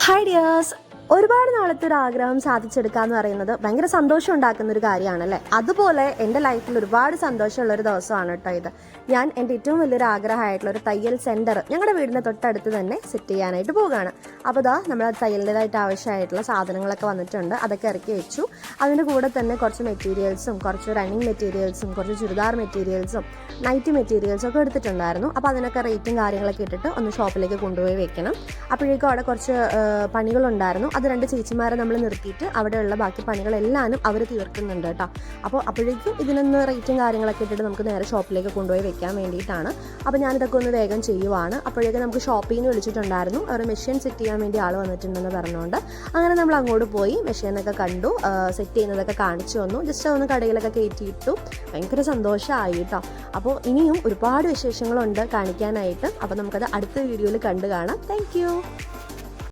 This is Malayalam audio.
ഹായ് ഡിയേഴ്സ്, ഒരുപാട് നാളത്തെ ഒരു ആഗ്രഹം സാധിച്ചെടുക്കുക എന്ന് പറയുന്നത് ഭയങ്കര സന്തോഷം ഉണ്ടാക്കുന്ന ഒരു കാര്യമാണല്ലേ. അതുപോലെ എൻ്റെ ലൈഫിൽ ഒരുപാട് സന്തോഷമുള്ള ഒരു ദിവസമാണ് കേട്ടോ ഇത്. ഞാൻ എൻ്റെ ഏറ്റവും വലിയൊരു ആഗ്രഹമായിട്ടുള്ള ഒരു തയ്യൽ സെൻറ്റർ ഞങ്ങളുടെ വീടിൻ്റെ തൊട്ടടുത്ത് തന്നെ സെറ്റ് ചെയ്യാനായിട്ട് പോവുകയാണ്. അപ്പോൾ ഇതാ നമ്മൾ തയ്യലിൻ്റെതായിട്ട് ആവശ്യമായിട്ടുള്ള സാധനങ്ങളൊക്കെ വന്നിട്ടുണ്ട്, അതൊക്കെ ഇറക്കി വെച്ചു. അതിൻ്റെ കൂടെ തന്നെ കുറച്ച് മെറ്റീരിയൽസും കുറച്ച് റണ്ണിങ് മെറ്റീരിയൽസും കുറച്ച് ചുരിദാർ മെറ്റീരിയൽസും നൈറ്റി മെറ്റീരിയൽസും ഒക്കെ എടുത്തിട്ടുണ്ടായിരുന്നു. അപ്പോൾ അതിനൊക്കെ റേറ്റും കാര്യങ്ങളൊക്കെ ഇട്ടിട്ട് ഒന്ന് ഷോപ്പിലേക്ക് കൊണ്ടുപോയി വെക്കണം. അപ്പോഴേക്കും അവിടെ കുറച്ച് പണികളുണ്ടായിരുന്നു. അത് രണ്ട് ചേച്ചിമാരെ നമ്മൾ നിർത്തിയിട്ട് അവിടെയുള്ള ബാക്കി പണികളെല്ലാനും അവർ തീർക്കുന്നുണ്ട് കേട്ടോ. അപ്പോൾ അപ്പോഴേക്കും ഇതിനൊന്ന് റേറ്റും കാര്യങ്ങളൊക്കെ ഇട്ടിട്ട് നമുക്ക് നേരെ ഷോപ്പിലേക്ക് കൊണ്ടുപോയി വെക്കാൻ വേണ്ടിയിട്ടാണ്. അപ്പോൾ ഞാനിതൊക്കെ ഒന്ന് വേഗം ചെയ്യുവാണ്. അപ്പോഴേക്കും നമുക്ക് ഷോപ്പിൽ നിന്ന് വിളിച്ചിട്ടുണ്ടായിരുന്നു, ഒരു മെഷീൻ സെറ്റ് ചെയ്യാൻ വേണ്ടി ആൾ വന്നിട്ടുണ്ടെന്ന് പറഞ്ഞുകൊണ്ട്. അങ്ങനെ നമ്മൾ അങ്ങോട്ട് പോയി മെഷീനൊക്കെ കണ്ടു, സെറ്റ് ചെയ്യുന്നതൊക്കെ കാണിച്ചു വന്നു. ജസ്റ്റ് ഒന്ന് കടയിലൊക്കെ കയറ്റിയിട്ടു. ഭയങ്കര സന്തോഷമായി കേട്ടോ. അപ്പോൾ ഇനിയും ഒരുപാട് വിശേഷങ്ങളുണ്ട് കാണിക്കാനായിട്ട്. അപ്പോൾ നമുക്കത് അടുത്ത വീഡിയോയിൽ കണ്ടു കാണാം. താങ്ക്